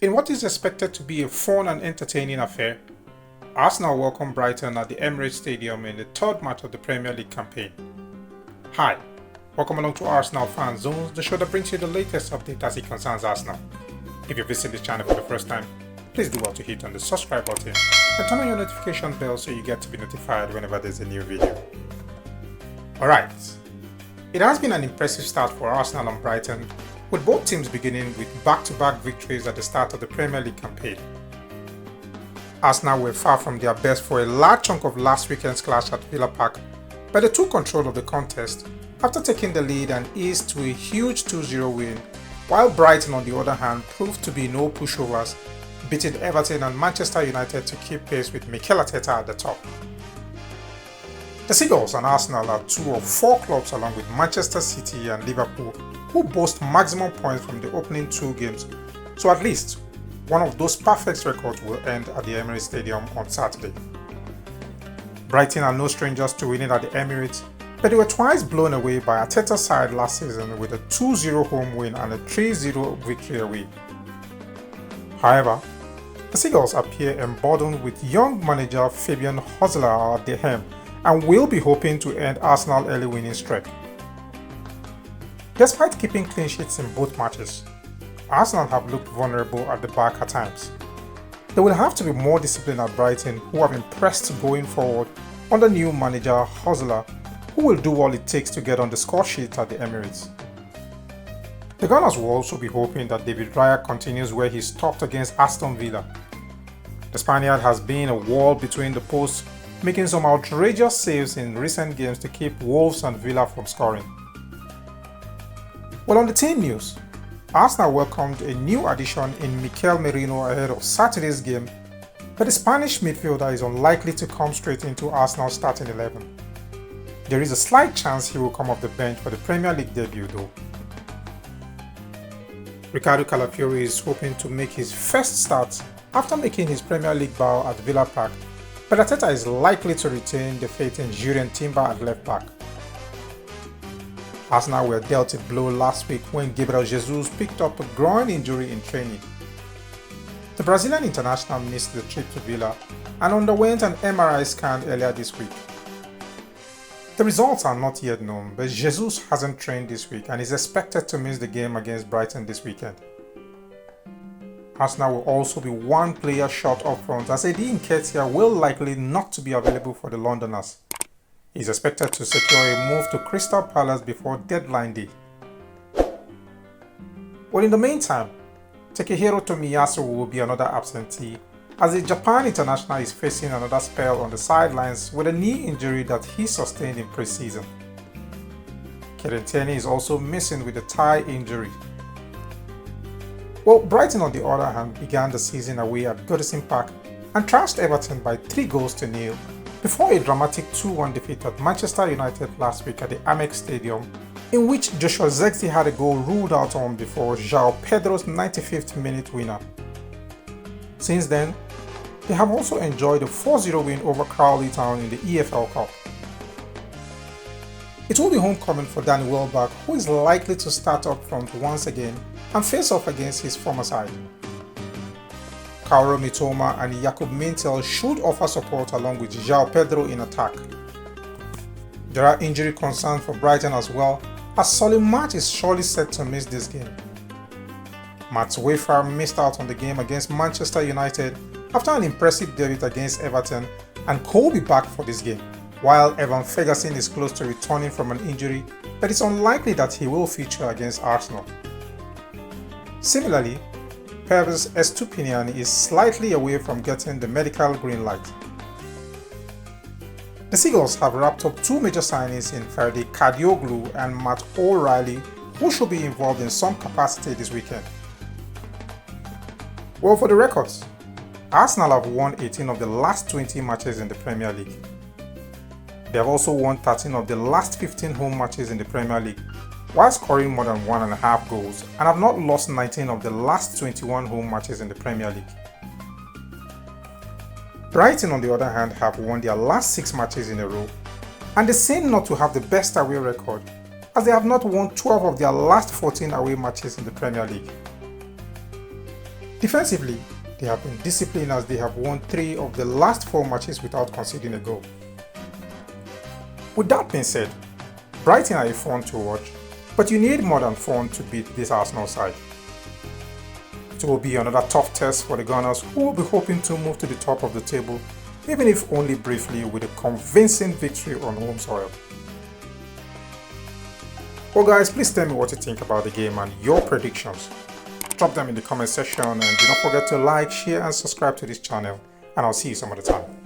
In what is expected to be a fun and entertaining affair, Arsenal welcome Brighton at the Emirates Stadium in the third match of the Premier League campaign. Hi, welcome along to Arsenal Fan Zones, the show that brings you the latest update as it concerns Arsenal. If you're visiting this channel for the first time, please do well to hit on the subscribe button and turn on your notification bell so you get to be notified whenever there's a new video. Alright, it has been an impressive start for Arsenal and Brighton, with both teams beginning with back-to-back victories at the start of the Premier League campaign. Arsenal were far from their best for a large chunk of last weekend's clash at Villa Park, but they took control of the contest after taking the lead and eased to a huge 2-0 win, while Brighton on the other hand proved to be no pushovers, beating Everton and Manchester United to keep pace with Mikel Arteta at the top. The Seagulls and Arsenal are two of four clubs along with Manchester City and Liverpool who boast maximum points from the opening two games, so at least one of those perfect records will end at the Emirates Stadium on Saturday. Brighton are no strangers to winning at the Emirates, but they were twice blown away by Arteta's side last season with a 2-0 home win and a 3-0 victory away. However, the Seagulls appear emboldened with young manager Fabian Hosler at the helm and will be hoping to end Arsenal's early winning streak. Despite keeping clean sheets in both matches, Arsenal have looked vulnerable at the back at times. They will have to be more disciplined at Brighton, who have impressed going forward under new manager Hosler, who will do all it takes to get on the score sheet at the Emirates. The Gunners will also be hoping that David Raya continues where he stopped against Aston Villa. The Spaniard has been a wall between the posts, making some outrageous saves in recent games to keep Wolves and Villa from scoring. Well, on the team news, Arsenal welcomed a new addition in Mikel Merino ahead of Saturday's game, but the Spanish midfielder is unlikely to come straight into Arsenal's starting 11. There is a slight chance he will come off the bench for the Premier League debut though. Ricardo Calafiori is hoping to make his first start after making his Premier League bow at Villa Park, but Arteta is likely to retain the faith in Jurrien Timber at left back. Arsenal were dealt a blow last week when Gabriel Jesus picked up a groin injury in training. The Brazilian international missed the trip to Villa and underwent an MRI scan earlier this week. The results are not yet known, but Jesus hasn't trained this week and is expected to miss the game against Brighton this weekend. Arsenal will also be one player short up front as Eddie Nketiah will likely not to be available for the Londoners. He is expected to secure a move to Crystal Palace before deadline day. Well, in the meantime, Takehiro Tomiyasu will be another absentee as the Japan international is facing another spell on the sidelines with a knee injury that he sustained in pre-season. Kieran Tierney is also missing with a thigh injury. Well, Brighton on the other hand began the season away at Goodison Park and trounced Everton by 3-0 before a dramatic 2-1 defeat at Manchester United last week at the Amex Stadium, in which Joshua Zexi had a goal ruled out on before João Pedro's 95th minute winner. Since then, they have also enjoyed a 4-0 win over Crawley Town in the EFL Cup. It will be homecoming for Danny Welbeck, who is likely to start up front once again and face off against his former side. Kaoru Mitoma and Jakub Mintel should offer support along with João Pedro in attack. There are injury concerns for Brighton as well, as Solly March is surely set to miss this game. Matt Wayfair missed out on the game against Manchester United after an impressive debut against Everton and could be back for this game, while Evan Ferguson is close to returning from an injury, but it's unlikely that he will feature against Arsenal. Similarly, Pervis Estupinian is slightly away from getting the medical green light. The Seagulls have wrapped up two major signings in Ferdi Kadioglu and Matt O'Reilly, who should be involved in some capacity this weekend. Well, for the records, Arsenal have won 18 of the last 20 matches in the Premier League. They have also won 13 of the last 15 home matches in the Premier League, while scoring more than 1.5 goals, and have not lost 19 of the last 21 home matches in the Premier League. Brighton, on the other hand, have won their last 6 matches in a row, and they seem not to have the best away record, as they have not won 12 of their last 14 away matches in the Premier League. Defensively, they have been disciplined as they have won 3 of the last 4 matches without conceding a goal. With that being said, Brighton are a fun to watch, but you need more than fun to beat this Arsenal side. It will be another tough test for the Gunners, who will be hoping to move to the top of the table, even if only briefly, with a convincing victory on home soil. Well guys, please tell me what you think about the game and your predictions. Drop them in the comment section, and do not forget to like, share and subscribe to this channel, and I'll see you some other time.